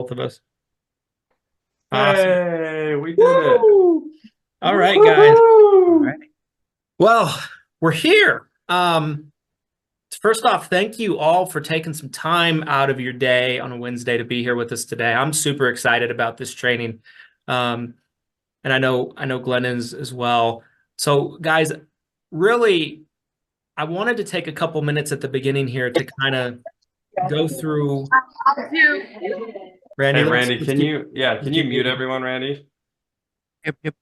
Both of us. Awesome. Hey, we did it. Woo! All right, guys. All Woohoo! right. Well, we're here. First off, thank you all for taking some time out of your day on a Wednesday to be here with us today. I'm super excited about this training. Um, and I know Glenn is as well. So, guys, really, I wanted to take a couple minutes at the beginning here to kind of go through. Randy, Hey, let's, Randy, let's keep can let's you keep mute muting. everyone, Randy? Yep, yep.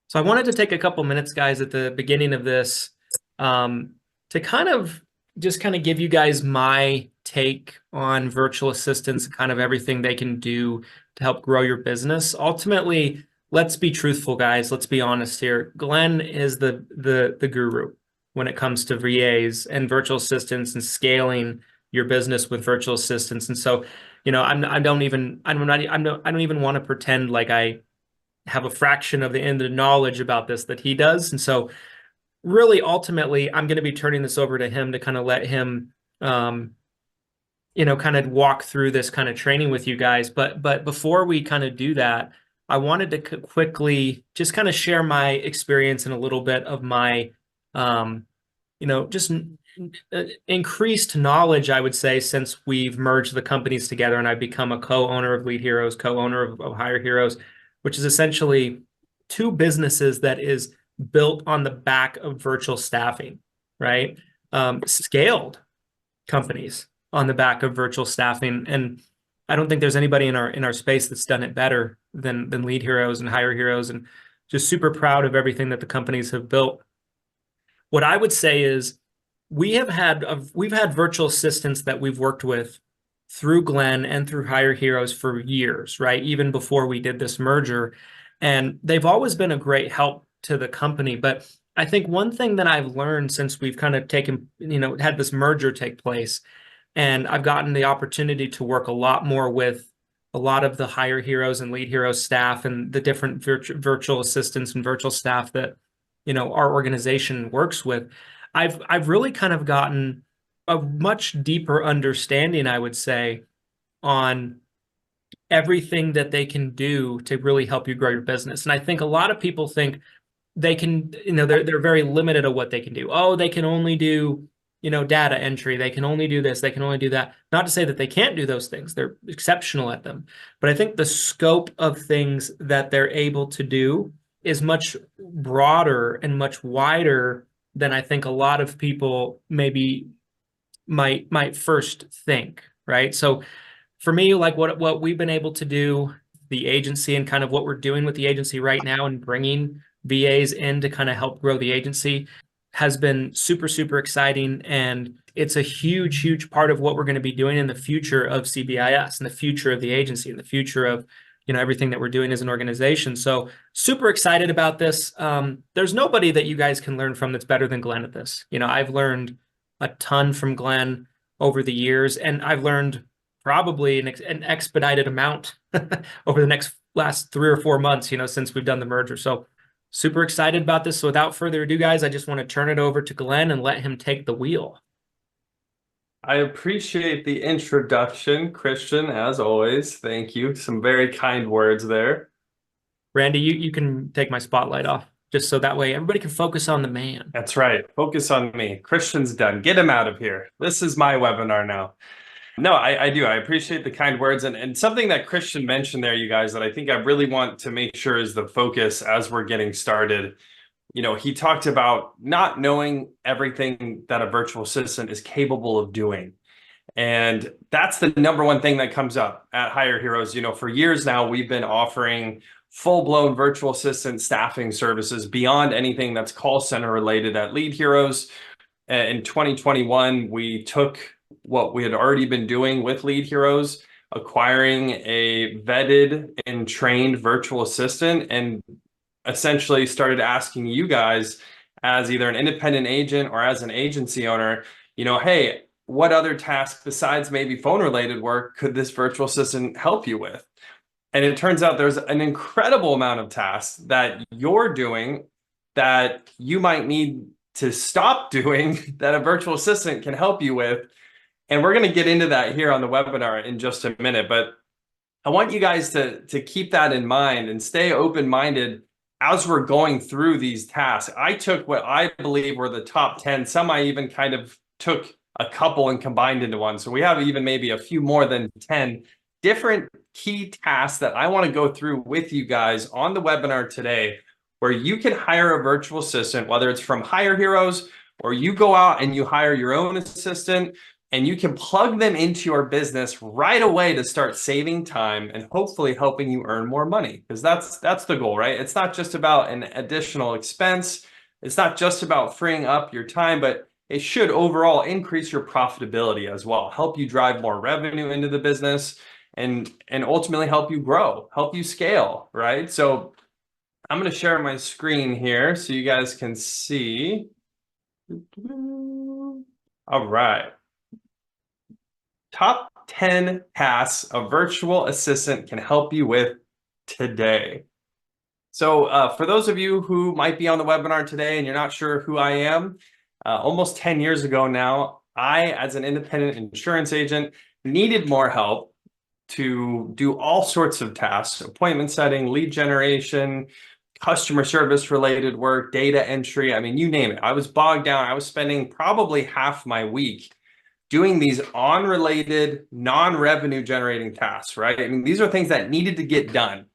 So I wanted to take a couple minutes, guys, at the beginning of this, um, to kind of give you guys my take on virtual assistants and kind of everything they can do to help grow your business. Ultimately, let's be truthful, guys. Let's be honest here. Glenn is the guru when it comes to VAs and virtual assistants and scaling your business with virtual assistants. And so, I don't even want to pretend like I have a fraction of the end of knowledge about this that he does. And so really ultimately I'm going to be turning this over to him to kind of let him kind of walk through this kind of training with you guys. But before we kind of do that, I wanted to quickly just kind of share my experience and a little bit of my just increased knowledge, I would say, since we've merged the companies together and I've become a co-owner of Lead Heroes, co-owner of Hire Heroes, which is essentially two businesses that is built on the back of virtual staffing, right? Scaled companies on the back of virtual staffing. And I don't think there's anybody in our space that's done it better than Lead Heroes and Hire Heroes, and just super proud of everything that the companies have built. What I would say is we've had virtual assistants that we've worked with through Glenn and through Hire Heroes for years, right? Even before we did this merger. And they've always been a great help to the company. But I think one thing that I've learned since we've kind of had this merger take place, and I've gotten the opportunity to work a lot more with a lot of the Hire Heroes and Lead Heroes staff and the different virtual assistants and virtual staff that our organization works with. I've really kind of gotten a much deeper understanding, I would say, on everything that they can do to really help you grow your business. And I think a lot of people think they can, they're very limited of what they can do. Oh, they can only do, data entry. They can only do this. They can only do that. Not to say that they can't do those things. They're exceptional at them. But I think the scope of things that they're able to do is much broader and much wider than I think a lot of people maybe might first think, right? So for me, like what we've been able to do, the agency and kind of what we're doing with the agency right now and bringing VAs in to kind of help grow the agency has been super, super exciting. And it's a huge, huge part of what we're going to be doing in the future of CBIS and the future of the agency and the future of, everything that we're doing as an organization. So super excited about this. There's nobody that you guys can learn from that's better than Glenn at this. I've learned a ton from Glenn over the years, and I've learned probably an expedited amount over the last 3 or 4 months, since we've done the merger. So super excited about this. So without further ado, guys, I just want to turn it over to Glenn and let him take the wheel. I appreciate the introduction, Christian, as always. Thank you. Some very kind words there. Randy, you can take my spotlight off just so that way everybody can focus on the man. That's right. Focus on me. Christian's done. Get him out of here. This is my webinar now. No, I do. I appreciate the kind words. And something that Christian mentioned there, you guys, that I think I really want to make sure is the focus as we're getting started. He talked about not knowing everything that a virtual assistant is capable of doing. And that's the number one thing that comes up at Hire Heroes. For years now, we've been offering full-blown virtual assistant staffing services beyond anything that's call center related at Lead Heroes. In 2021, we took what we had already been doing with Lead Heroes, acquiring a vetted and trained virtual assistant, and essentially started asking you guys as either an independent agent or as an agency owner, hey, what other tasks besides maybe phone related work could this virtual assistant help you with? And it turns out there's an incredible amount of tasks that you're doing that you might need to stop doing that a virtual assistant can help you with. And we're going to get into that here on the webinar in just a minute, but I want you guys to keep that in mind and stay open-minded as we're going through these tasks. I took what I believe were the top 10. Some I even kind of took a couple and combined into one. So we have even maybe a few more than 10 different key tasks that I want to go through with you guys on the webinar today, where you can hire a virtual assistant, whether it's from Hire Heroes or you go out and you hire your own assistant, and you can plug them into your business right away to start saving time and hopefully helping you earn more money. Because that's the goal, right? It's not just about an additional expense. It's not just about freeing up your time, but it should overall increase your profitability as well, help you drive more revenue into the business, and ultimately help you grow, help you scale, right? So I'm going to share my screen here so you guys can see. All right. Top 10 tasks a virtual assistant can help you with today. So for those of you who might be on the webinar today and you're not sure who I am, almost 10 years ago now, I, as an independent insurance agent, needed more help to do all sorts of tasks: appointment setting, lead generation, customer service related work, data entry. I mean, you name it. I was bogged down. I was spending probably half my week doing these unrelated, non-revenue generating tasks, right? I mean, these are things that needed to get done.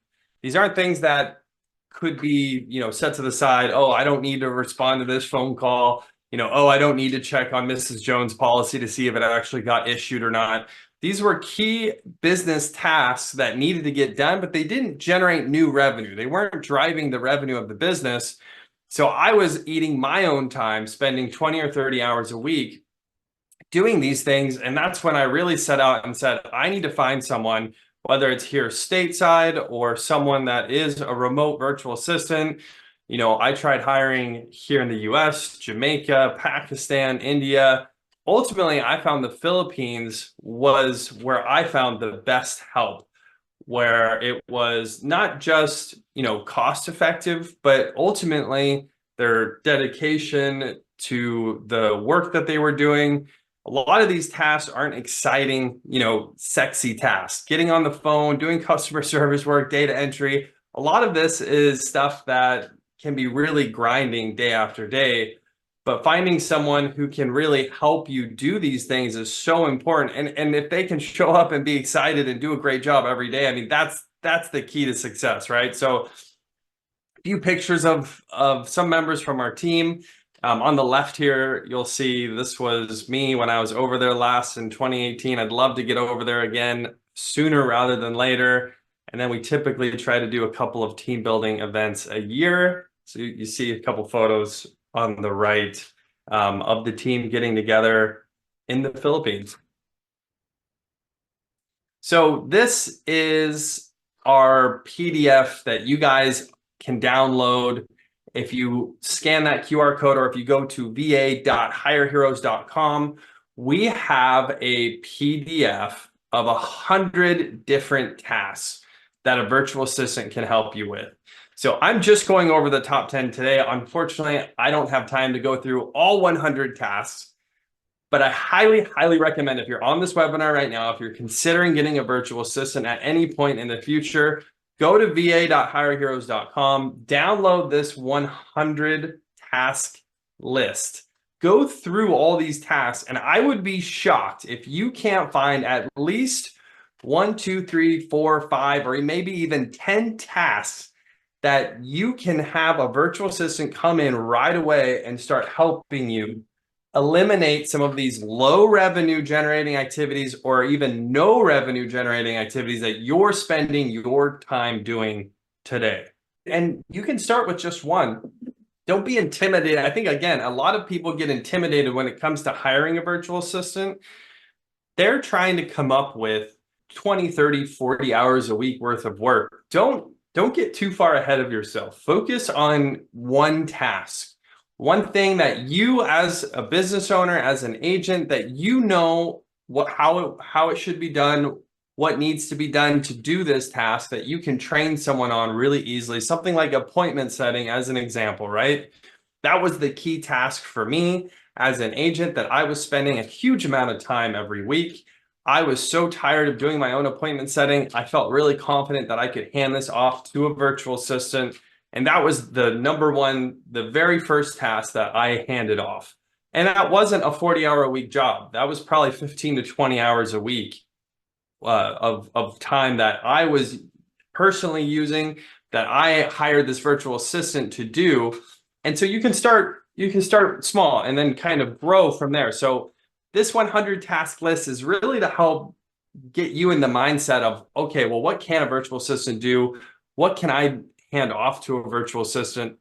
These aren't things that could be, set to the side. Oh, I don't need to respond to this phone call. Oh, I don't need to check on Mrs. Jones' policy to see if it actually got issued or not. These were key business tasks that needed to get done, but they didn't generate new revenue. They weren't driving the revenue of the business. So I was eating my own time, spending 20 or 30 hours a week doing these things. And that's when I really set out and said, I need to find someone, whether it's here stateside or someone that is a remote virtual assistant. I tried hiring here in the US, Jamaica, Pakistan, India. Ultimately, I found the Philippines was where I found the best help, where it was not just, cost effective, but ultimately their dedication to the work that they were doing. A lot of these tasks aren't exciting, sexy tasks. Getting on the phone, doing customer service work, data entry. A lot of this is stuff that can be really grinding day after day. But finding someone who can really help you do these things is so important. And if they can show up and be excited and do a great job every day, I mean, that's the key to success, right? So a few pictures of some members from our team. On the left here, you'll see this was me when I was over there last in 2018. I'd love to get over there again sooner rather than later. And then we typically try to do a couple of team building events a year. So you see a couple photos on the right of the team getting together in the Philippines. So this is our PDF that you guys can download. If you scan that QR code, or if you go to va.hireheroes.com, we have a PDF of 100 different tasks that a virtual assistant can help you with. So I'm just going over the top 10 today. Unfortunately, I don't have time to go through all 100 tasks, but I highly, highly recommend, if you're on this webinar right now, if you're considering getting a virtual assistant at any point in the future, go to va.hireheroes.com, download this 100 task list. Go through all these tasks, and I would be shocked if you can't find at least 1, 2, 3, 4, 5, or maybe even 10 tasks that you can have a virtual assistant come in right away and start helping you eliminate some of these low revenue generating activities, or even no revenue generating activities that you're spending your time doing today. And you can start with just one. Don't be intimidated. I think, again, a lot of people get intimidated when it comes to hiring a virtual assistant. They're trying to come up with 20, 30, 40 hours a week worth of work. Don't get too far ahead of yourself. Focus on one task. One thing that you, as a business owner, as an agent, that how it should be done, what needs to be done to do this task, that you can train someone on really easily. Something like appointment setting as an example, right? That was the key task for me as an agent, that I was spending a huge amount of time every week. I was so tired of doing my own appointment setting. I felt really confident that I could hand this off to a virtual assistant. And that was the number one, the very first task that I handed off. And that wasn't a 40-hour-a-week job. That was probably 15 to 20 hours a week of time that I was personally using, that I hired this virtual assistant to do. And so you can start small and then kind of grow from there. So this 100 task list is really to help get you in the mindset of, okay, well, what can a virtual assistant do? What can I hand off to a virtual assistant?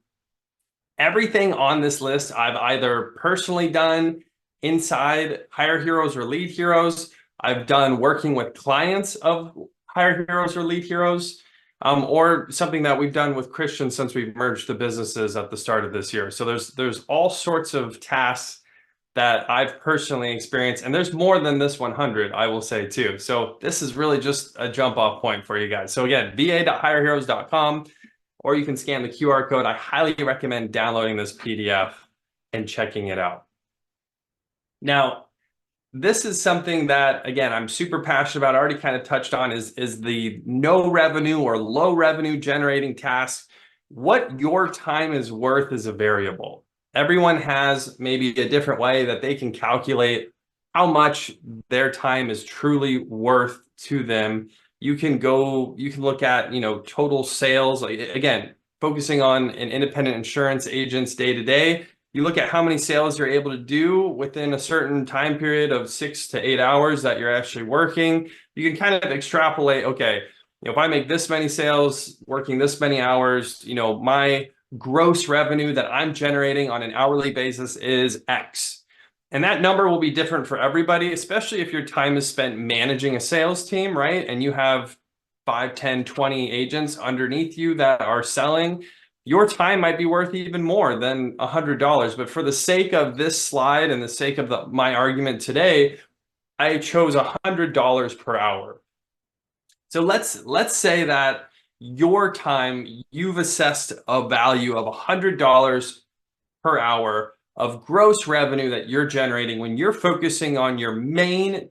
Everything on this list I've either personally done inside Hire Heroes or Lead Heroes. I've done working with clients of Hire Heroes or Lead Heroes, or something that we've done with Christian since we've merged the businesses at the start of this year. So there's all sorts of tasks that I've personally experienced, and there's more than this 100, I will say too. So this is really just a jump off point for you guys. So again, va.hireheroes.com, or you can scan the QR code. I highly recommend downloading this PDF and checking it out. Now, this is something that, again, I'm super passionate about. I already kind of touched on is the no revenue or low revenue generating tasks. What your time is worth is a variable. Everyone has maybe a different way that they can calculate how much their time is truly worth to them. You can look at, total sales, like, again, focusing on an independent insurance agent's day to day. You look at how many sales you're able to do within a certain time period of 6 to 8 hours that you're actually working. You can kind of extrapolate, okay, if I make this many sales, working this many hours, my gross revenue that I'm generating on an hourly basis is X. And that number will be different for everybody, especially if your time is spent managing a sales team, right? And you have 5, 10, 20 agents underneath you that are selling. Your time might be worth even more than $100. But for the sake of this slide and the sake of my argument today, I chose $100 per hour. So let's say that your time, you've assessed a value of $100 per hour of gross revenue that you're generating when you're focusing on your main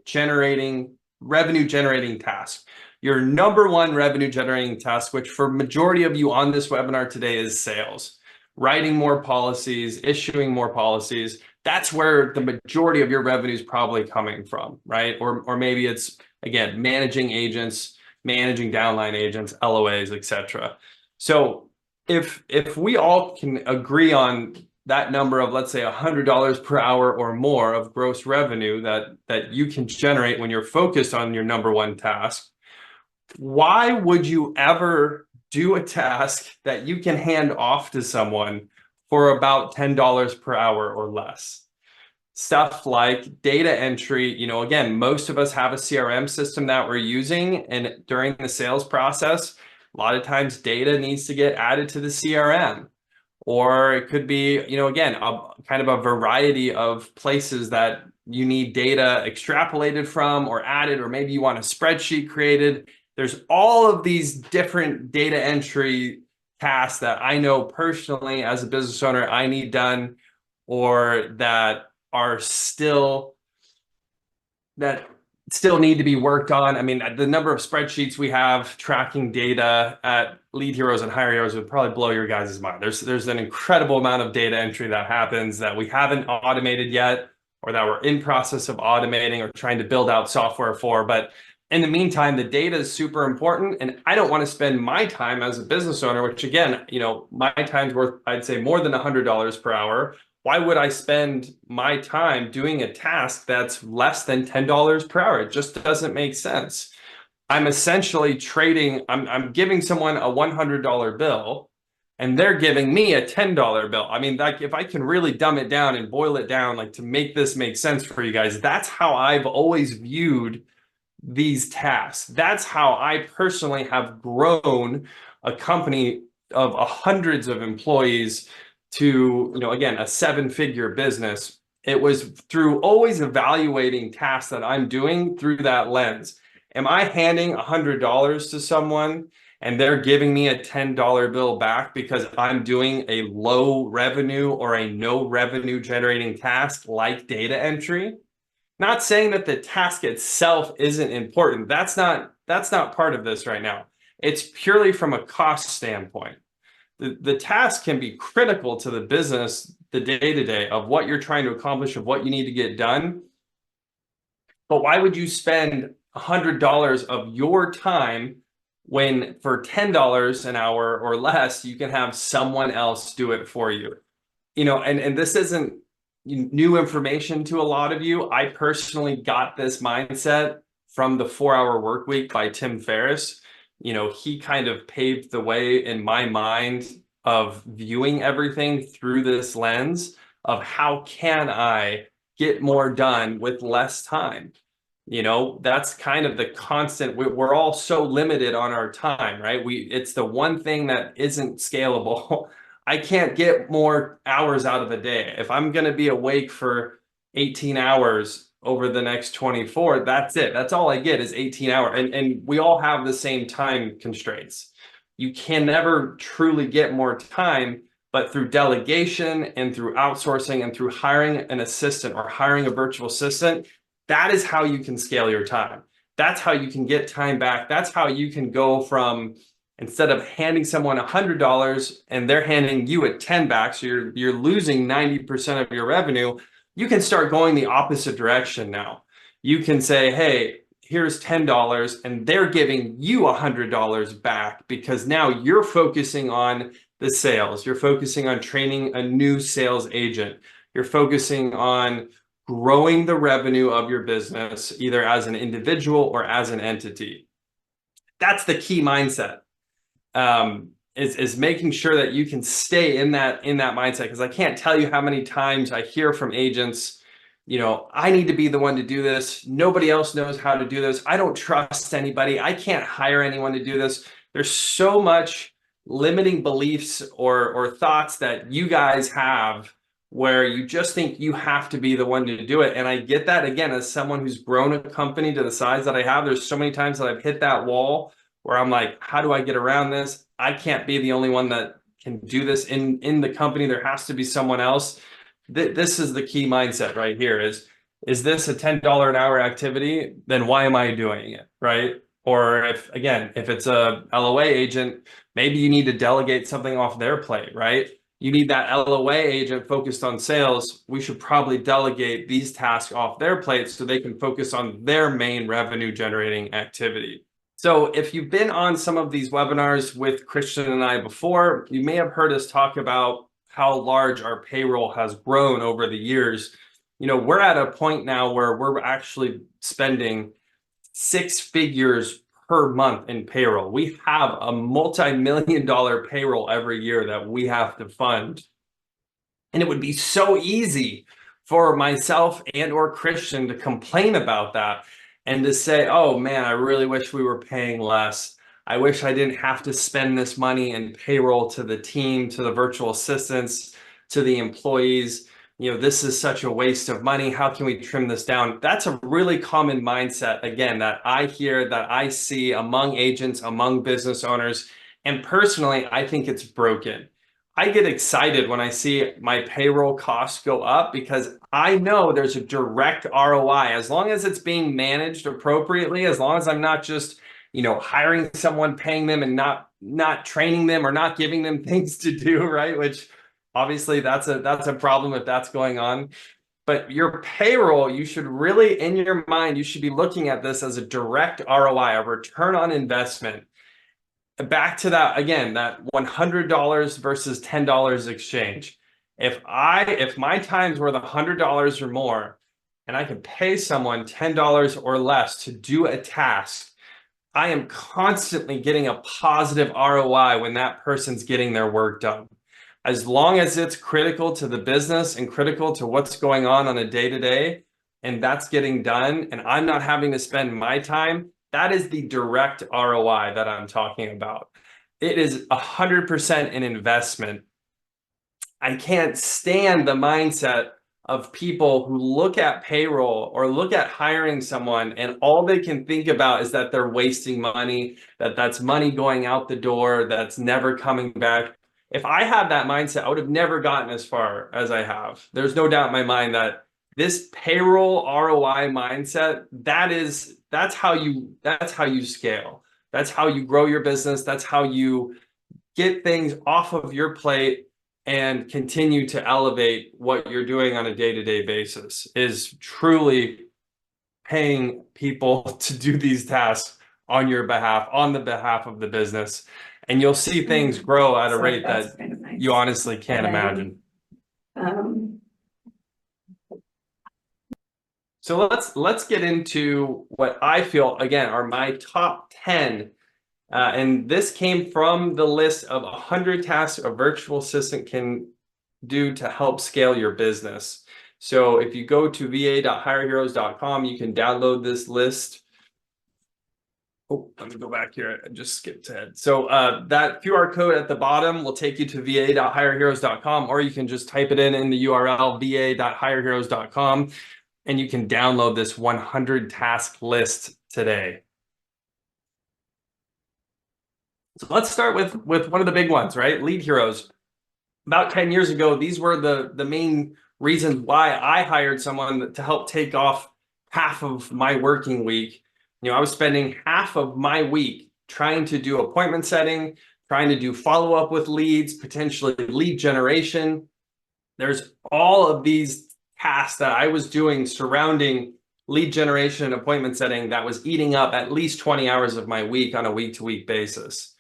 revenue generating task. Your number one revenue generating task, which for majority of you on this webinar today is sales, writing more policies, issuing more policies. That's where the majority of your revenue is probably coming from, right? Or maybe it's, again, managing agents, managing downline agents, LOAs, etc. So if we all can agree on that number of, let's say, $100 per hour or more of gross revenue that you can generate when you're focused on your number one task, why would you ever do a task that you can hand off to someone for about $10 per hour or less? Stuff like data entry, again, most of us have a CRM system that we're using, and during the sales process, a lot of times data needs to get added to the CRM. Or it could be, again, kind of a variety of places that you need data extrapolated from or added, or maybe you want a spreadsheet created. There's all of these different data entry tasks that I know personally as a business owner I need done, or that still need to be worked on. I mean, the number of spreadsheets we have tracking data at Lead Heroes and Hire Heroes would probably blow your guys' mind. There's an incredible amount of data entry that happens that we haven't automated yet, or that we're in process of automating or trying to build out software for. But in the meantime, the data is super important, and I don't want to spend my time as a business owner, which again, my time's worth, I'd say, more than $100 per hour. Why would I spend my time doing a task that's less than $10 per hour? It just doesn't make sense. I'm essentially trading, I'm giving someone a $100 bill, and they're giving me a $10 bill. I mean, like, if I can really dumb it down and boil it down, like, to make this make sense for you guys, that's how I've always viewed these tasks. That's how I personally have grown a company of hundreds of employees to, again, a 7-figure business. It was through always evaluating tasks that I'm doing through that lens. Am I handing $100 to someone and they're giving me a $10 bill back because I'm doing a low revenue or a no revenue generating task like data entry. Not saying that the task itself isn't important. That's not part of this right now. It's purely from a cost standpoint. The task can be critical to the business, the day-to-day of what you're trying to accomplish, of what you need to get done. But why would you spend $100 of your time when for $10 an hour or less, you can have someone else do it for you? And this isn't new information to a lot of you. I personally got this mindset from the 4-Hour Workweek by Tim Ferriss. He kind of paved the way in my mind of viewing everything through this lens of how can I get more done with less time. That's kind of the constant. We're all so limited on our time, right? It's the one thing that isn't scalable. I can't get more hours out of a day. If I'm going to be awake for 18 hours over the next 24, that's it. That's all I get is 18 hours. And we all have the same time constraints. You can never truly get more time, but through delegation and through outsourcing and through hiring an assistant or hiring a virtual assistant, that is how you can scale your time. That's how you can get time back. That's how you can go from, instead of handing someone $100 and they're handing you a 10 back, so you're losing 90% of your revenue, you can start going the opposite direction now. You can say, hey, here's $10 and they're giving you $100 back because now you're focusing on the sales. You're focusing on training a new sales agent. You're focusing on growing the revenue of your business, either as an individual or as an entity. That's the key mindset. Is making sure that you can stay in that mindset. Because I can't tell you how many times I hear from agents, I need to be the one to do this. Nobody else knows how to do this. I don't trust anybody. I can't hire anyone to do this. There's so much limiting beliefs or thoughts that you guys have where you just think you have to be the one to do it. And I get that, again, as someone who's grown a company to the size that I have. There's so many times that I've hit that wall where I'm like, how do I get around this? I can't be the only one that can do this in the company. There has to be someone else. This is the key mindset right here is this a $10 an hour activity? Then why am I doing it, right? Or if it's a LOA agent, maybe you need to delegate something off their plate, right? You need that LOA agent focused on sales. We should probably delegate these tasks off their plate so they can focus on their main revenue generating activity. So if you've been on some of these webinars with Christian and I before, you may have heard us talk about how large our payroll has grown over the years. We're at a point now where we're actually spending 6 figures per month in payroll. We have a multi-million-dollar payroll every year that we have to fund. And it would be so easy for myself and or Christian to complain about that and to say, oh man, I really wish we were paying less. I wish I didn't have to spend this money in payroll to the team, to the virtual assistants, to the employees. This is such a waste of money. How can we trim this down? That's a really common mindset, again, that I hear, that I see among agents, among business owners. And personally, I think it's broken. I get excited when I see my payroll costs go up because I know there's a direct ROI. As long as it's being managed appropriately, as long as I'm not just, hiring someone, paying them and not training them or not giving them things to do, right? Which obviously that's a problem if that's going on. But your payroll, you should really, in your mind, you should be looking at this as a direct ROI, a return on investment. Back to that, again, that $100 versus $10 exchange. If my time's worth $100 or more, and I can pay someone $10 or less to do a task, I am constantly getting a positive ROI when that person's getting their work done. As long as it's critical to the business and critical to what's going on a day-to-day, and that's getting done, and I'm not having to spend my time, that is the direct ROI that I'm talking about. It is 100% an investment. I can't stand the mindset of people who look at payroll or look at hiring someone and all they can think about is that they're wasting money, that's money going out the door, that's never coming back. If I had that mindset, I would have never gotten as far as I have. There's no doubt in my mind that this payroll ROI mindset, that's how you scale. That's how you grow your business. That's how you get things off of your plate and continue to elevate what you're doing on a day-to-day basis, is truly paying people to do these tasks on your behalf, on the behalf of the business. And you'll see things grow at a rate that kind of nice. you honestly can't imagine. So let's get into what I feel, again, are my top 10. And this came from the list of 100 tasks a virtual assistant can do to help scale your business. So if you go to va.hireheroes.com, you can download this list. Oh, let me go back here. I just skipped ahead. So that QR code at the bottom will take you to va.hireheroes.com, or you can just type it in the URL va.hireheroes.com, and you can download this 100 task list today. So let's start with one of the big ones, right? Lead heroes. About 10 years ago, these were the main reasons why I hired someone to help take off half of my working week. You know, I was spending half of my week trying to do appointment setting, trying to do follow-up with leads, potentially lead generation. There's all of these tasks that I was doing surrounding lead generation and appointment setting that was eating up at least 20 hours of my week on a week-to-week basis.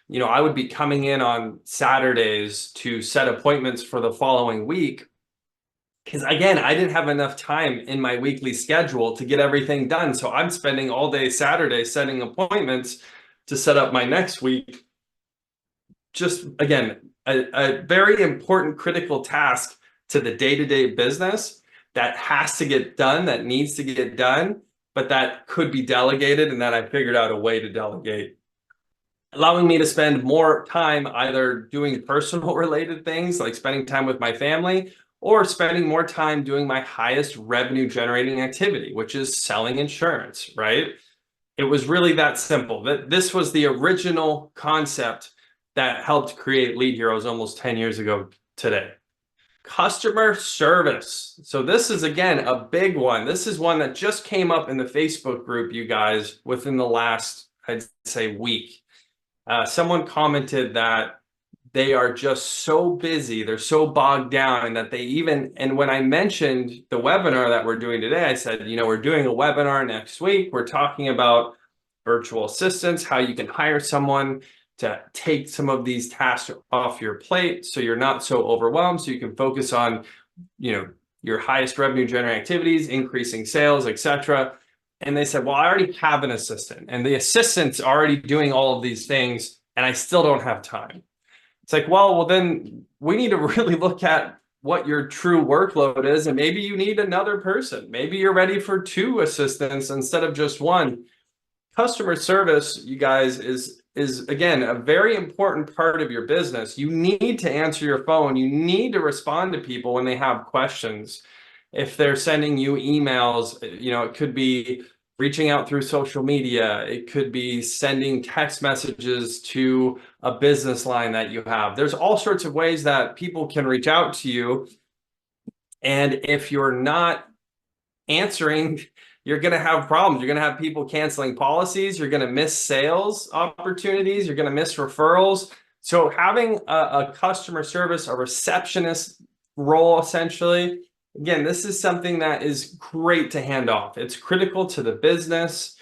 You know, I would be coming in on Saturdays to set appointments for the following week, because again, I didn't have enough time in my weekly schedule to get everything done. So I'm spending all day Saturday setting appointments to set up my next week. Just again, a very important critical task to the day-to-day business that has to get done, that needs to get done, but that could be delegated, and that I figured out a way to delegate, allowing me to spend more time either doing personal related things like spending time with my family, or spending more time doing my highest revenue generating activity, which is selling insurance, right? It was really that simple. This was the original concept that helped create Lead Heroes almost 10 years ago today. Customer service. So this is, again, a big one. This is one that just came up in the Facebook group, you guys, within the last, I'd say, week. Someone commented that they are just so busy, they're so bogged down, and that they even, and when I mentioned the webinar that we're doing today, I said, you know, we're doing a webinar next week. We're talking about virtual assistants, how you can hire someone to take some of these tasks off your plate so you're not so overwhelmed, so you can focus on, you know, your highest revenue generating activities, increasing sales, etc. And they said, well, I already have an assistant, and the assistant's already doing all of these things, and I still don't have time. It's like, well, then we need to really look at what your true workload is, and maybe you need another person. Maybe you're ready for 2 assistants instead of just 1. Customer service, you guys, is again a very important part of your business. You need to answer your phone. You need to respond to people when they have questions. If they're sending you emails, you know, it could be reaching out through social media. It could be sending text messages to a business line that you have. There's all sorts of ways that people can reach out to you. And if you're not answering, you're going to have problems. You're going to have people canceling policies. You're going to miss sales opportunities. You're going to miss referrals. So having a customer service, a receptionist role, essentially, again, this is something that is great to hand off. It's critical to the business.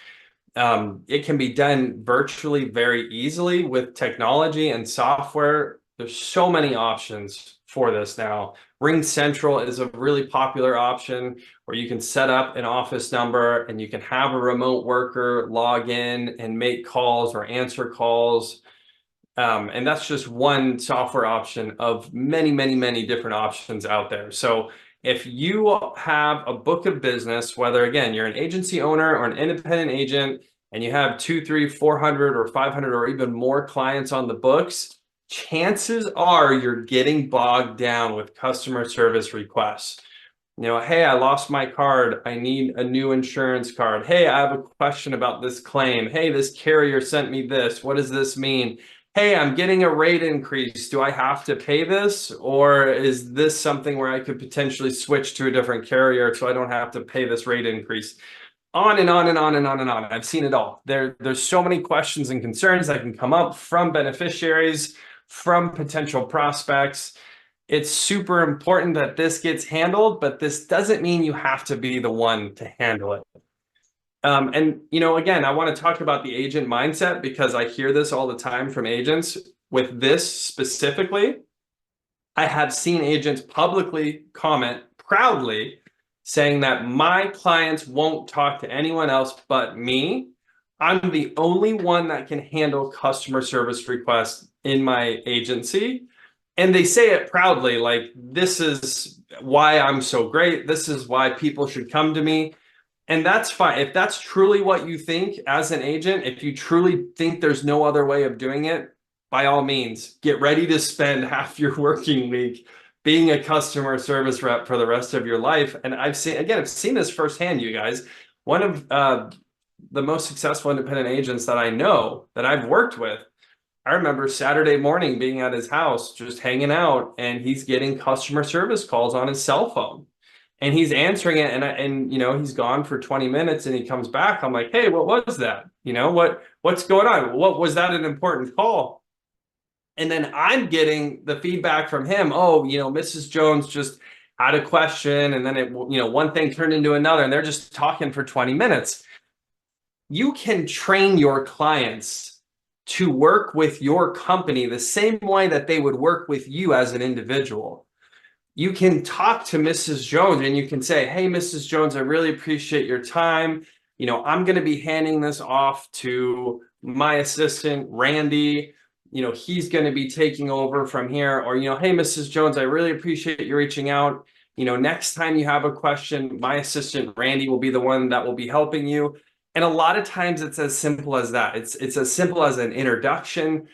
It can be done virtually very easily with technology and software. There's so many options for this now. Ring Central is a really popular option where you can set up an office number and you can have a remote worker log in and make calls or answer calls. And that's just one software option of many, many, many different options out there. So if you have a book of business, whether, again, you're an agency owner or an independent agent, and you have 200, 300, 400 or 500 or even more clients on the books, chances are you're getting bogged down with customer service requests. Hey, I lost my card. I need a new insurance card. Hey, I have a question about this claim. Hey, this carrier sent me this. What does this mean? Hey, I'm getting a rate increase. Do I have to pay this? Or is this something where I could potentially switch to a different carrier so I don't have to pay this rate increase? On and on and on and on and on. I've seen it all. There's so many questions and concerns that can come up from beneficiaries, from potential prospects. It's super important that this gets handled, but this doesn't mean you have to be the one to handle it. Again, I want to talk about the agent mindset because I hear this all the time from agents. With this specifically, I have seen agents publicly comment proudly saying that my clients won't talk to anyone else but me. I'm the only one that can handle customer service requests in my agency. And they say it proudly, like, this is why I'm so great. This is why people should come to me. And that's fine. If that's truly what you think as an agent, if you truly think there's no other way of doing it, by all means, get ready to spend half your working week being a customer service rep for the rest of your life. And I've seen this firsthand, you guys. One of the most successful independent agents that I know that I've worked with, I remember Saturday morning being at his house, just hanging out, and he's getting customer service calls on his cell phone. And he's answering it, and he's gone for 20 minutes, and he comes back. I'm like, hey, what was that? What's going on? What was that, an important call? And then I'm getting the feedback from him. Oh, Mrs. Jones just had a question, and then one thing turned into another, and they're just talking for 20 minutes. You can train your clients to work with your company the same way that they would work with you as an individual. You can talk to Mrs. Jones and you can say, hey, Mrs. Jones, I really appreciate your time. I'm going to be handing this off to my assistant, Randy. He's going to be taking over from here. Or, hey, Mrs. Jones, I really appreciate you reaching out. Next time you have a question, my assistant, Randy, will be the one that will be helping you. And a lot of times it's as simple as that. It's as simple as an introduction.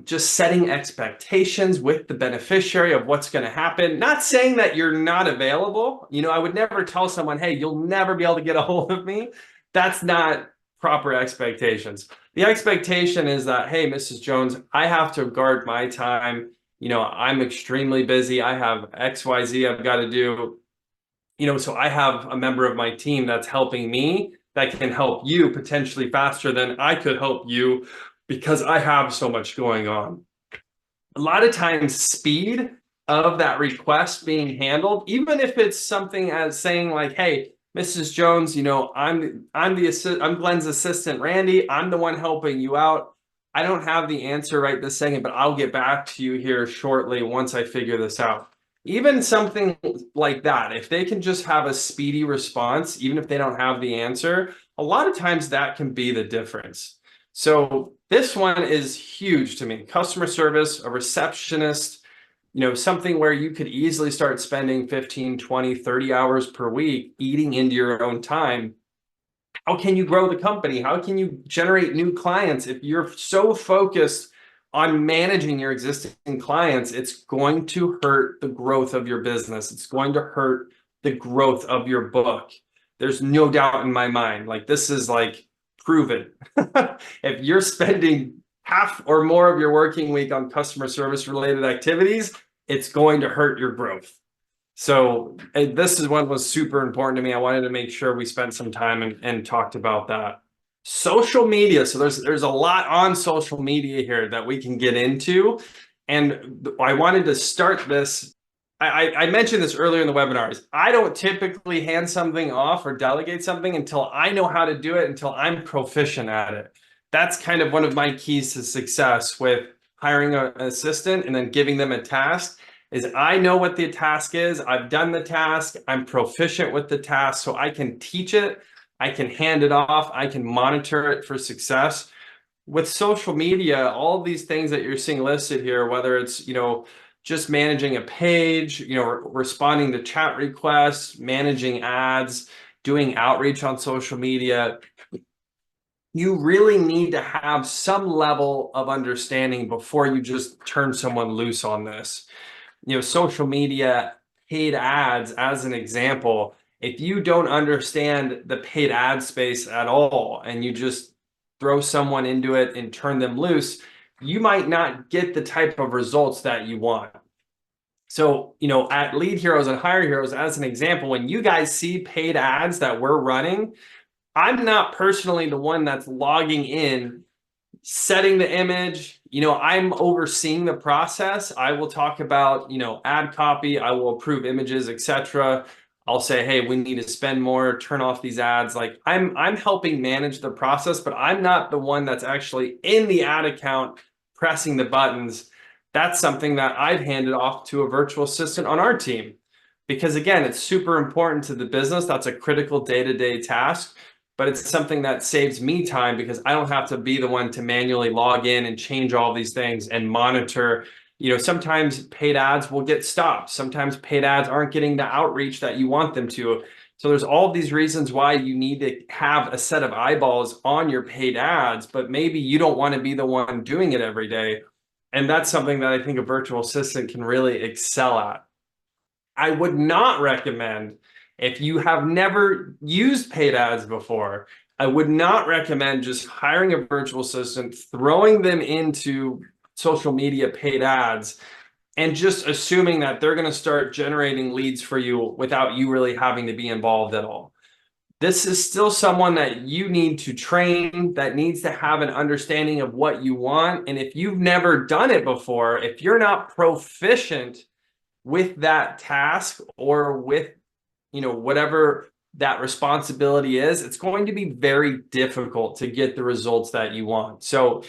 Just setting expectations with the beneficiary of what's going to happen. Not saying that you're not available. I would never tell someone, hey, you'll never be able to get a hold of me. That's not proper expectations. The expectation is that, hey, Mrs. Jones, I have to guard my time. I'm extremely busy. I have XYZ I've got to do. So I have a member of my team that's helping me that can help you potentially faster than I could help you, because I have so much going on. A lot of times, speed of that request being handled, even if it's something as saying like, hey, Mrs. Jones, I'm Glenn's assistant, Randy. I'm the one helping you out. I don't have the answer right this second, but I'll get back to you here shortly once I figure this out. Even something like that, if they can just have a speedy response, even if they don't have the answer, a lot of times that can be the difference. So this one is huge to me. Customer service, a receptionist, something where you could easily start spending 15, 20, 30 hours per week eating into your own time. How can you grow the company? How can you generate new clients? If you're so focused on managing your existing clients, it's going to hurt the growth of your business. It's going to hurt the growth of your book. There's no doubt in my mind. Like, this is like proven. If you're spending half or more of your working week on customer service related activities, it's going to hurt your growth. So this is what was super important to me. I wanted to make sure we spent some time and talked about that. Social media. So there's a lot on social media here that we can get into. And I wanted to start this. I mentioned this earlier in the webinars. I don't typically hand something off or delegate something until I know how to do it, until I'm proficient at it. That's kind of one of my keys to success with hiring an assistant and then giving them a task, is I know what the task is. I've done the task. I'm proficient with the task, so I can teach it. I can hand it off. I can monitor it for success. With social media, all these things that you're seeing listed here, whether it's, just managing a page, responding to chat requests, managing ads, doing outreach on social media, you really need to have some level of understanding before you just turn someone loose on this. Social media, paid ads as an example, if you don't understand the paid ad space at all and you just throw someone into it and turn them loose, you might not get the type of results that you want. So, at Lead Heroes and Hire Heroes, as an example, when you guys see paid ads that we're running, I'm not personally the one that's logging in, setting the image. I'm overseeing the process. I will talk about, ad copy. I will approve images, etc. I'll say, hey, we need to spend more, turn off these ads. Like I'm helping manage the process, but I'm not the one that's actually in the ad account pressing the buttons. That's something that I've handed off to a virtual assistant on our team. Because again, it's super important to the business. That's a critical day-to-day task, but it's something that saves me time because I don't have to be the one to manually log in and change all these things and monitor. Sometimes paid ads will get stopped. Sometimes paid ads aren't getting the outreach that you want them to. So there's all these reasons why you need to have a set of eyeballs on your paid ads, but maybe you don't want to be the one doing it every day. And that's something that I think a virtual assistant can really excel at. I would not recommend, if you have never used paid ads before, I would not recommend just hiring a virtual assistant, throwing them into social media paid ads, and just assuming that they're going to start generating leads for you without you really having to be involved at all. This is still someone that you need to train, that needs to have an understanding of what you want. And if you've never done it before, if you're not proficient with that task or with, whatever that responsibility is, it's going to be very difficult to get the results that you want. So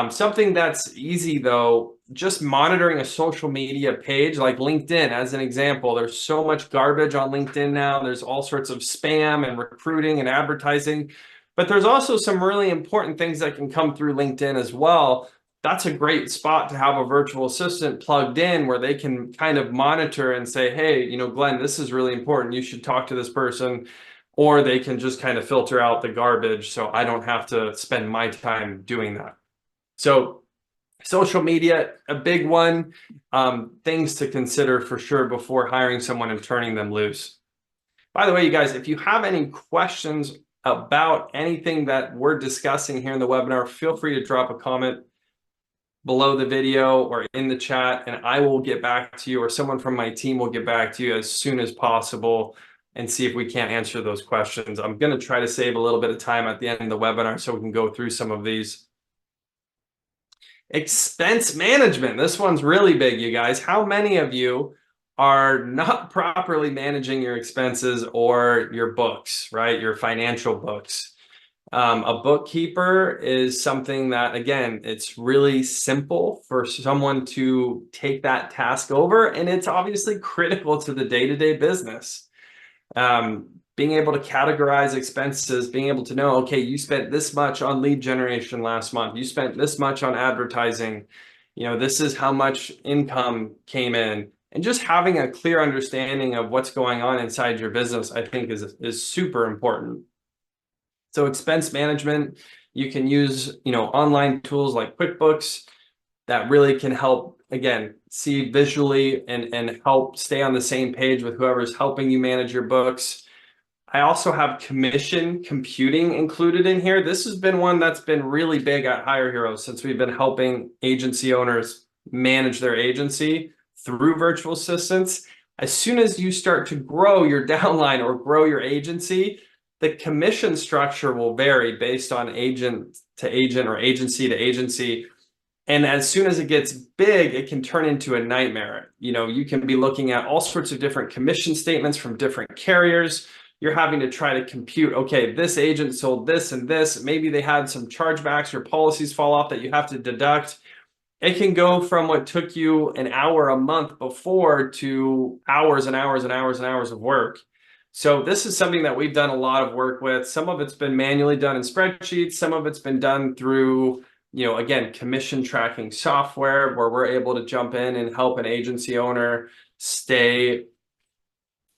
something that's easy though, just monitoring a social media page like LinkedIn as an example. There's so much garbage on LinkedIn now. There's all sorts of spam and recruiting and advertising, but there's also some really important things that can come through LinkedIn as well. That's a great spot to have a virtual assistant plugged in where they can kind of monitor and say, hey, Glenn, this is really important. You should talk to this person. Or they can just kind of filter out the garbage so I don't have to spend my time doing that. So social media, a big one, things to consider for sure before hiring someone and turning them loose. By the way, you guys, if you have any questions about anything that we're discussing here in the webinar, feel free to drop a comment below the video or in the chat, and I will get back to you, or someone from my team will get back to you as soon as possible and see if we can't answer those questions. I'm going to try to save a little bit of time at the end of the webinar so we can go through some of these. Expense management. This one's really big, you guys. How many of you are not properly managing your expenses or your books, right? Your financial books. A bookkeeper is something that, again, it's really simple for someone to take that task over, and it's obviously critical to the day-to-day business. Being able to categorize expenses, being able to know, okay, you spent this much on lead generation last month, you spent this much on advertising, this is how much income came in, and just having a clear understanding of what's going on inside your business, I think is super important. So expense management, you can use, online tools like QuickBooks that really can help, again, see visually and help stay on the same page with whoever's helping you manage your books. I also have commission computing included in here. This has been one that's been really big at Hire Heroes since we've been helping agency owners manage their agency through virtual assistants. As soon as you start to grow your downline or grow your agency, the commission structure will vary based on agent to agent or agency to agency. And as soon as it gets big, it can turn into a nightmare. You can be looking at all sorts of different commission statements from different carriers. You're having to try to compute, okay, this agent sold this and this. Maybe they had some chargebacks or policies fall off that you have to deduct. It can go from what took you an hour a month before to hours and hours and hours and hours of work. So this is something that we've done a lot of work with. Some of it's been manually done in spreadsheets. Some of it's been done through, again, commission tracking software where we're able to jump in and help an agency owner stay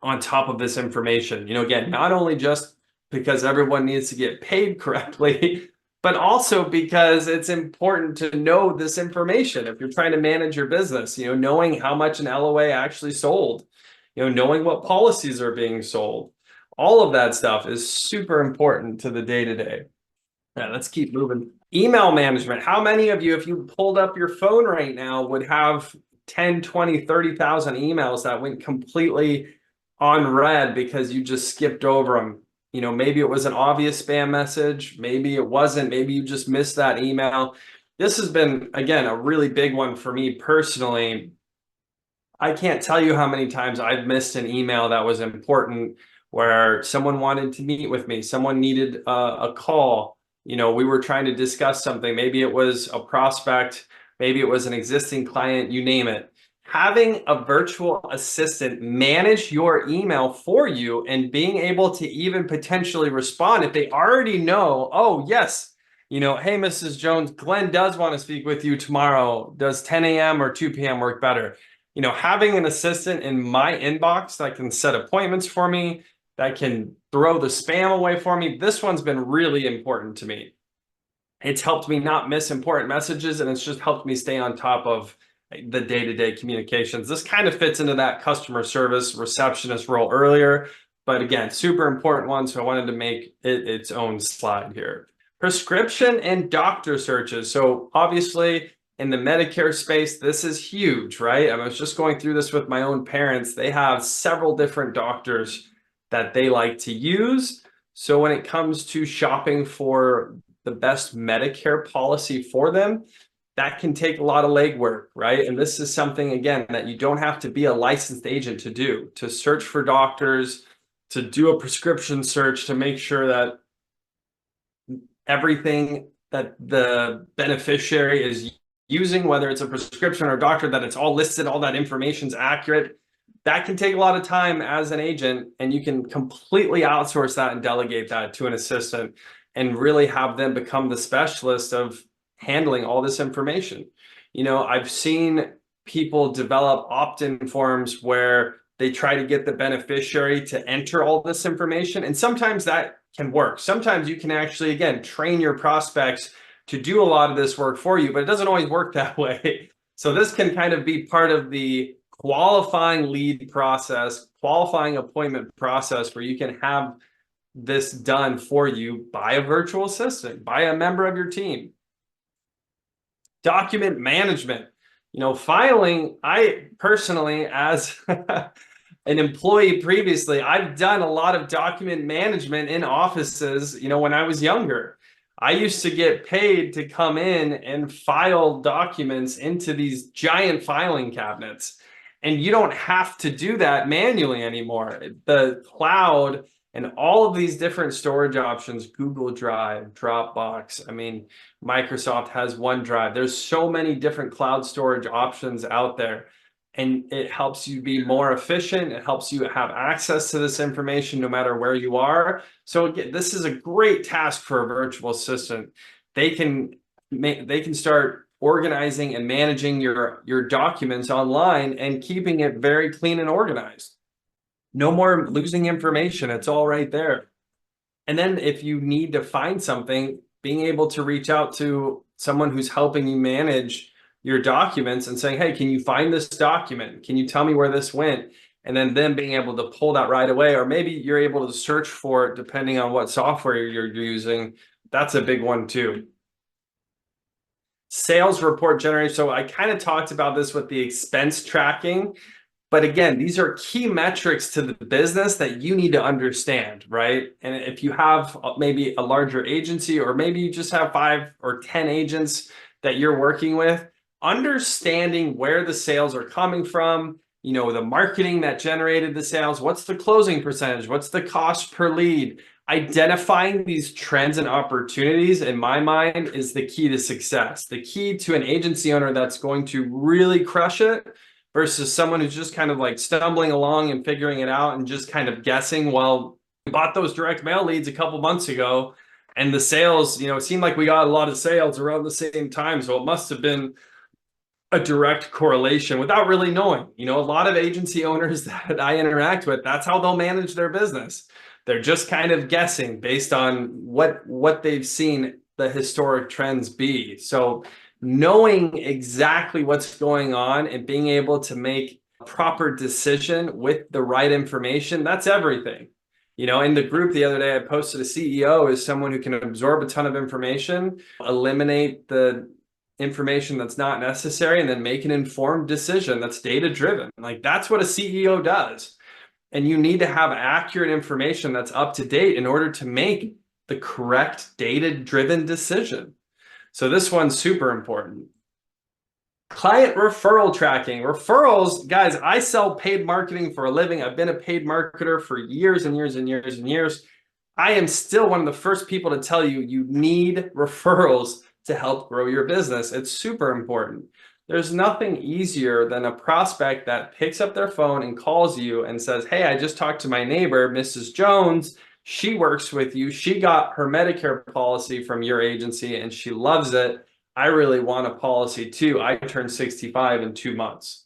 on top of this information. Again, not only just because everyone needs to get paid correctly, but also because it's important to know this information if you're trying to manage your business, knowing how much an LOA actually sold. knowing what policies are being sold. All of that stuff is super important to the day-to-day. Yeah, let's keep moving. Email management. How many of you, if you pulled up your phone right now, would have 10, 20, 30,000 emails that went completely unread because you just skipped over them? Maybe it was an obvious spam message. Maybe it wasn't. Maybe you just missed that email. This has been, again, a really big one for me personally. I can't tell you how many times I've missed an email that was important where someone wanted to meet with me. Someone needed a call. We were trying to discuss something. Maybe it was a prospect. Maybe it was an existing client, you name it. Having a virtual assistant manage your email for you and being able to even potentially respond if they already know, oh, yes, hey, Mrs. Jones, Glenn does want to speak with you tomorrow. Does 10 a.m. or 2 p.m. work better? Having an assistant in my inbox that can set appointments for me, that can throw the spam away for me, this one's been really important to me. It's helped me not miss important messages, and it's just helped me stay on top of the day-to-day communications. This kind of fits into that customer service receptionist role earlier, but again, super important one, so I wanted to make it its own slide here. Prescription and doctor searches. So obviously, in the Medicare space, this is huge, right? I was just going through this with my own parents. They have several different doctors that they like to use. So when it comes to shopping for the best Medicare policy for them, that can take a lot of legwork, right? And this is something, again, that you don't have to be a licensed agent to do, to search for doctors, to do a prescription search, to make sure that everything that the beneficiary is using, whether it's a prescription or a doctor, that it's all listed, all that information's accurate. That can take a lot of time as an agent, and you can completely outsource that and delegate that to an assistant and really have them become the specialist of handling all this information. I've seen people develop opt-in forms where they try to get the beneficiary to enter all this information, and sometimes that can work. Sometimes you can actually, again, train your prospects to do a lot of this work for you, but it doesn't always work that way. So this can kind of be part of the qualifying lead process, qualifying appointment process, where you can have this done for you by a virtual assistant, by a member of your team. Document management. Filing, I personally, as an employee previously, I've done a lot of document management in offices, when I was younger. I used to get paid to come in and file documents into these giant filing cabinets. And you don't have to do that manually anymore. The cloud and all of these different storage options, Google Drive, Dropbox, Microsoft has OneDrive. There's so many different cloud storage options out there. And it helps you be more efficient. It helps you have access to this information no matter where you are. So again, this is a great task for a virtual assistant. They can start organizing and managing your documents online and keeping it very clean and organized. No more losing information. It's all right there. And then if you need to find something, being able to reach out to someone who's helping you manage your documents and saying, hey, can you find this document? Can you tell me where this went? And then them being able to pull that right away, or maybe you're able to search for it depending on what software you're using. That's a big one too. Sales report generation. So I kind of talked about this with the expense tracking, but again, these are key metrics to the business that you need to understand, right? And if you have maybe a larger agency, or maybe you just have 5 or 10 agents that you're working with, understanding where the sales are coming from, the marketing that generated the sales, what's the closing percentage, what's the cost per lead, identifying these trends and opportunities, in my mind, is the key to success. The key to an agency owner that's going to really crush it versus someone who's just kind of like stumbling along and figuring it out and just kind of guessing. Well, we bought those direct mail leads a couple months ago, and the sales, it seemed like we got a lot of sales around the same time. So it must have been a direct correlation without really knowing. A lot of agency owners that I interact with, that's how they'll manage their business. They're just kind of guessing based on what they've seen the historic trends be. So knowing exactly what's going on and being able to make proper decision with the right information, that's everything. You know, in the group the other day, I posted a CEO is someone who can absorb a ton of information, eliminate the information that's not necessary, and then make an informed decision that's data driven. Like that's what a CEO does. And you need to have accurate information that's up to date in order to make the correct data driven decision. So this one's super important. Client referral tracking. Referrals, guys, I sell paid marketing for a living. I've been a paid marketer for years and years and years and years. I am still one of the first people to tell you, you need referrals to help grow your business. It's super important. There's nothing easier than a prospect that picks up their phone and calls you and says, hey, I just talked to my neighbor, Mrs. Jones. She works with you. She got her Medicare policy from your agency and she loves it. I really want a policy too. I turned 65 in 2 months.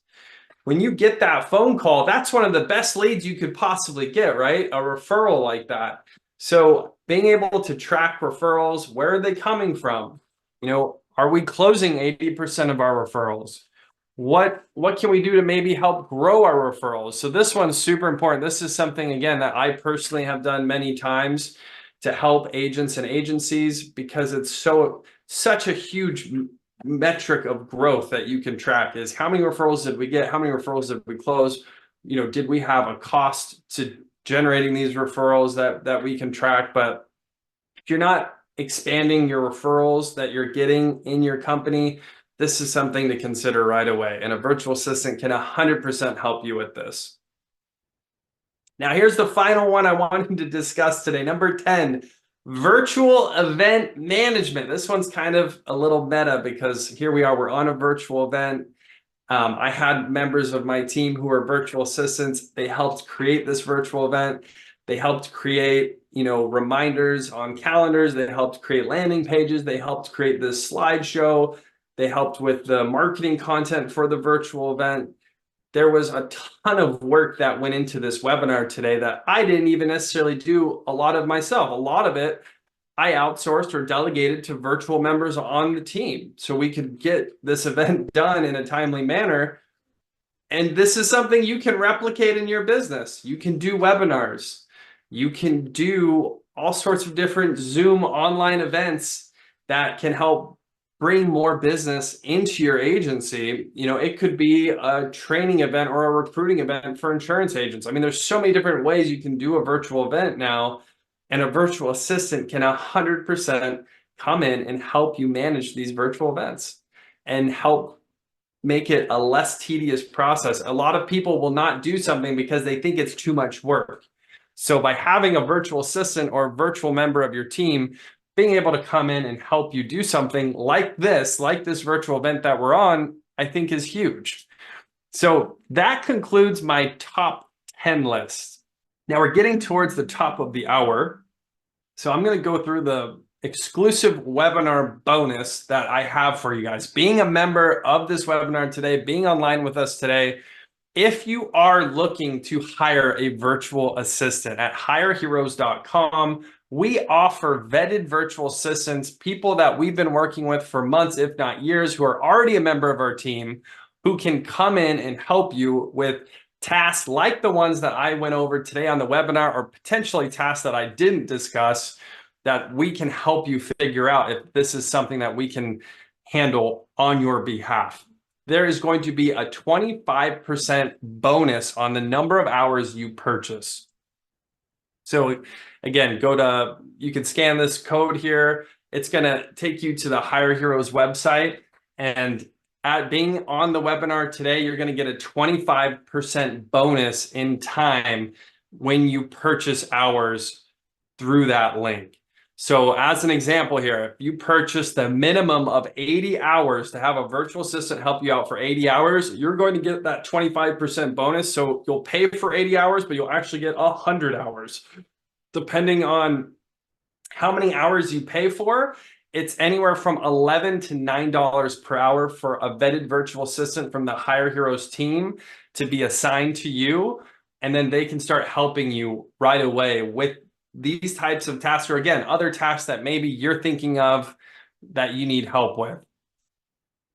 When you get that phone call, that's one of the best leads you could possibly get, right? A referral like that. So being able to track referrals, where are they coming from? You know, are we closing 80% of our referrals? What can we do to maybe help grow our referrals? So this one's super important. This is something, again, that I personally have done many times to help agents and agencies because it's such a huge metric of growth that you can track is how many referrals did we get? How many referrals did we close? You know, did we have a cost to generating these referrals that we can track? But if you're not expanding your referrals that you're getting in your company, this is something to consider right away. And a virtual assistant can 100% help you with this. Now, here's the final one I wanted to discuss today. Number 10, virtual event management. This one's kind of a little meta because here we are, we're on a virtual event. I had members of my team who are virtual assistants. They helped create this virtual event. They helped create, you know, reminders on calendars. They helped create landing pages. They helped create this slideshow. They helped with the marketing content for the virtual event. There was a ton of work that went into this webinar today that I didn't even necessarily do a lot of myself. A lot of it I outsourced or delegated to virtual members on the team so we could get this event done in a timely manner. And this is something you can replicate in your business. You can do webinars. You can do all sorts of different Zoom online events that can help bring more business into your agency. You know, it could be a training event or a recruiting event for insurance agents. I mean, there's so many different ways you can do a virtual event now, and a virtual assistant can 100% come in and help you manage these virtual events and help make it a less tedious process. A lot of people will not do something because they think it's too much work. So by having a virtual assistant or a virtual member of your team being able to come in and help you do something like this virtual event that we're on, I think is huge. So that concludes my top 10 list. Now we're getting towards the top of the hour. So I'm going to go through the exclusive webinar bonus that I have for you guys. Being a member of this webinar today, being online with us today, if you are looking to hire a virtual assistant at hireheroes.com, we offer vetted virtual assistants, people that we've been working with for months, if not years, who are already a member of our team, who can come in and help you with tasks like the ones that I went over today on the webinar, or potentially tasks that I didn't discuss, that we can help you figure out if this is something that we can handle on your behalf. There is going to be a 25% bonus on the number of hours you purchase. So again, you can scan this code here. It's going to take you to the Hire Heroes website. And at being on the webinar today, you're going to get a 25% bonus in time when you purchase hours through that link. So as an example here, if you purchase the minimum of 80 hours to have a virtual assistant help you out for 80 hours, you're going to get that 25% bonus. So you'll pay for 80 hours, but you'll actually get 100 hours. Depending on how many hours you pay for, it's anywhere from $11 to $9 per hour for a vetted virtual assistant from the Hire Heroes team to be assigned to you. And then they can start helping you right away with these types of tasks, or again, other tasks that maybe you're thinking of that you need help with.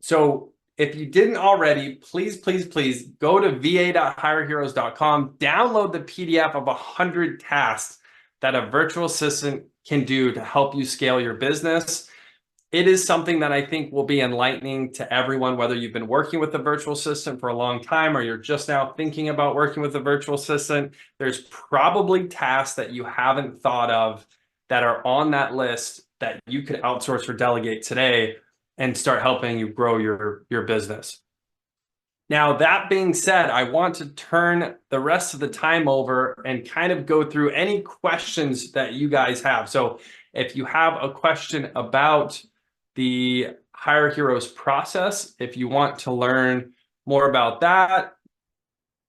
So if you didn't already, please, please, please go to va.hireheroes.com, download the PDF of 100 tasks that a virtual assistant can do to help you scale your business. It is something that I think will be enlightening to everyone, whether you've been working with a virtual assistant for a long time or you're just now thinking about working with a virtual assistant. There's probably tasks that you haven't thought of that are on that list that you could outsource or delegate today and start helping you grow your business. Now, that being said, I want to turn the rest of the time over and kind of go through any questions that you guys have. So if you have a question about the Hire Heroes process, if you want to learn more about that,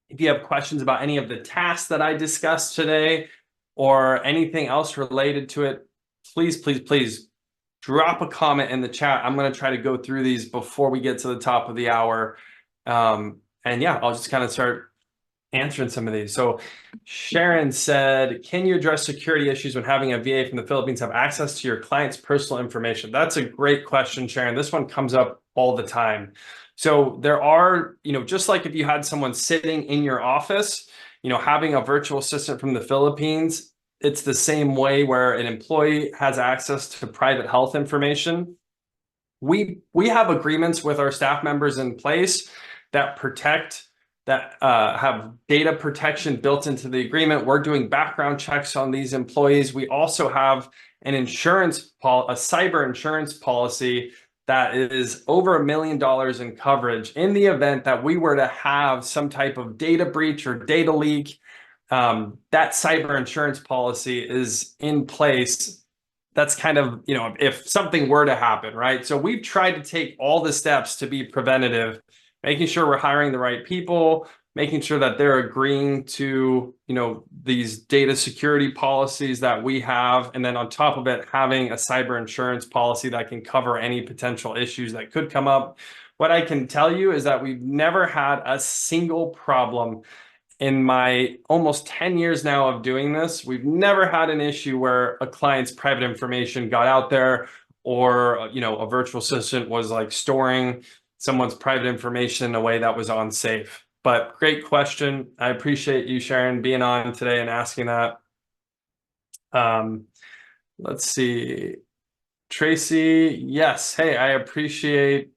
if you have questions about any of the tasks that I discussed today or anything else related to it, please, please, please drop a comment in the chat. I'm going to try to go through these before we get to the top of the hour. And yeah, I'll just kind of start answering some of these. So Sharon said, can you address security issues when having a VA from the Philippines have access to your client's personal information? That's a great question, Sharon. This one comes up all the time. So there are, just like if you had someone sitting in your office, having a virtual assistant from the Philippines, it's the same way where an employee has access to private health information. We have agreements with our staff members in place that have data protection built into the agreement. We're doing background checks on these employees. We also have a cyber insurance policy that is over $1 million in coverage in the event that we were to have some type of data breach or data leak. That cyber insurance policy is in place. That's kind of, if something were to happen, right? So we've tried to take all the steps to be preventative, making sure we're hiring the right people, making sure that they're agreeing to, these data security policies that we have. And then on top of it, having a cyber insurance policy that can cover any potential issues that could come up. What I can tell you is that we've never had a single problem in my almost 10 years now of doing this. We've never had an issue where a client's private information got out there or, a virtual assistant was like storing someone's private information in a way that was unsafe. But great question. I appreciate you, Sharon, being on today and asking that. Let's see. Tracy, yes. Hey, I appreciate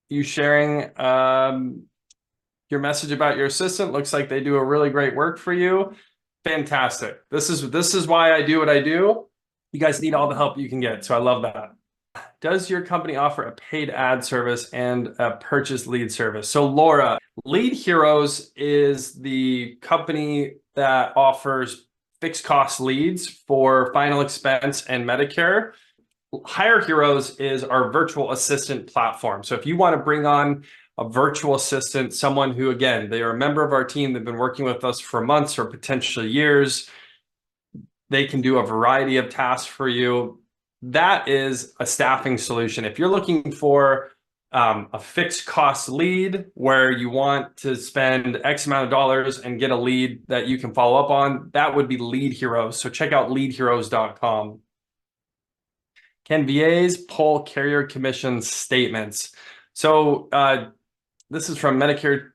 you sharing your message about your assistant. Looks like they do a really great work for you. Fantastic. This is why I do what I do. You guys need all the help you can get. So I love that. Does your company offer a paid ad service and a purchase lead service? So Laura, Lead Heroes is the company that offers fixed cost leads for final expense and Medicare. Hire Heroes is our virtual assistant platform. So if you want to bring on a virtual assistant, someone who, again, they are a member of our team, they've been working with us for months or potentially years, they can do a variety of tasks for you. That is a staffing solution. If you're looking for a fixed cost lead where you want to spend X amount of dollars and get a lead that you can follow up on, that would be Lead Heroes. So check out leadheroes.com. Can VAs pull carrier commission statements? So this is from Medicare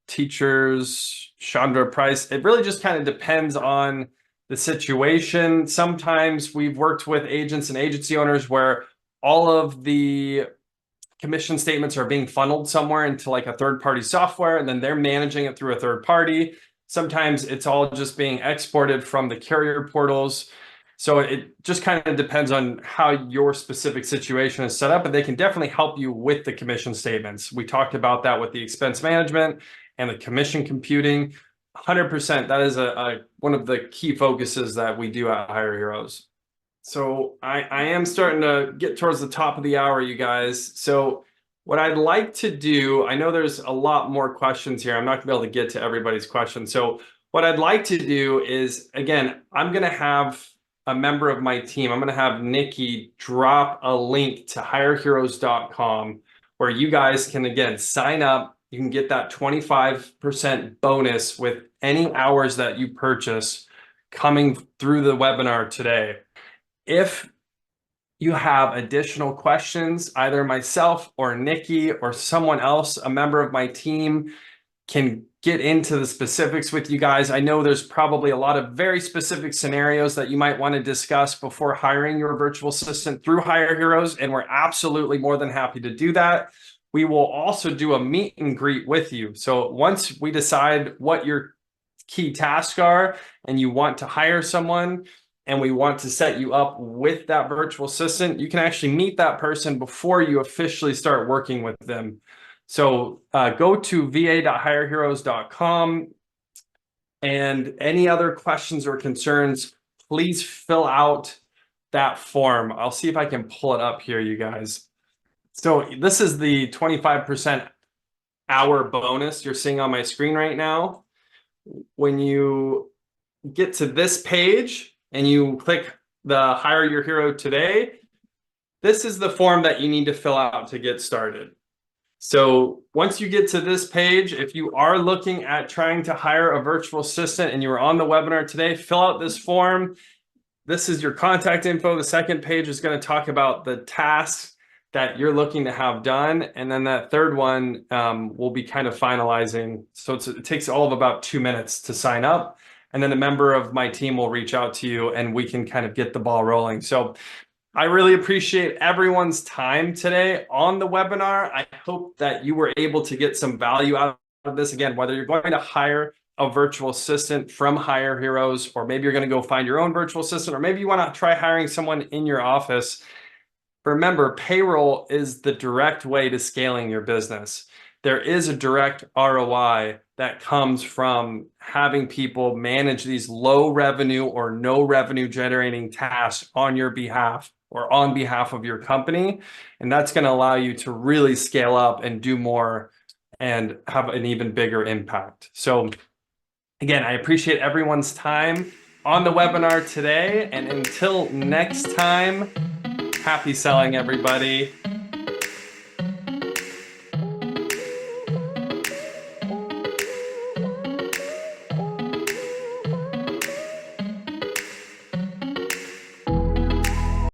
Teachers, Chandra Price. It really just kind of depends on the situation. Sometimes we've worked with agents and agency owners where all of the commission statements are being funneled somewhere into like a third-party software, and then they're managing it through a third party. Sometimes it's all just being exported from the carrier portals. So it just kind of depends on how your specific situation is set up, but they can definitely help you with the commission statements. We talked about that with the expense management and the commission computing. 100%, that is one of the key focuses that we do at Hire Heroes. So I am starting to get towards the top of the hour, you guys. So what I'd like to do, I know there's a lot more questions here. I'm not gonna be able to get to everybody's questions. So what I'd like to do is, again, I'm gonna have a member of my team, I'm gonna have Nikki drop a link to hireheroes.com where you guys can, again, sign up. You can get that 25% bonus with any hours that you purchase coming through the webinar today. If you have additional questions, either myself or Nikki or someone else, a member of my team, can get into the specifics with you guys. I know there's probably a lot of very specific scenarios that you might want to discuss before hiring your virtual assistant through Hire Heroes, and we're absolutely more than happy to do that. We will also do a meet and greet with you. So once we decide what your key tasks are and you want to hire someone and we want to set you up with that virtual assistant, you can actually meet that person before you officially start working with them. So go to va.hireheroes.com, and any other questions or concerns, please fill out that form. I'll see if I can pull it up here, you guys. So this is the 25% hour bonus you're seeing on my screen right now. When you get to this page and you click the Hire Your Hero Today, this is the form that you need to fill out to get started. So once you get to this page, if you are looking at trying to hire a virtual assistant and you were on the webinar today, fill out this form. This is your contact info. The second page is going to talk about the tasks that you're looking to have done. And then that third one will be kind of finalizing. So it takes all of about 2 minutes to sign up. And then a member of my team will reach out to you and we can kind of get the ball rolling. So I really appreciate everyone's time today on the webinar. I hope that you were able to get some value out of this. Again, whether you're going to hire a virtual assistant from Hire Heroes, or maybe you're going to go find your own virtual assistant, or maybe you want to try hiring someone in your office. Remember, payroll is the direct way to scaling your business. There is a direct ROI that comes from having people manage these low revenue or no revenue generating tasks on your behalf or on behalf of your company. And that's going to allow you to really scale up and do more and have an even bigger impact. So again, I appreciate everyone's time on the webinar today. And until next time, happy selling, everybody.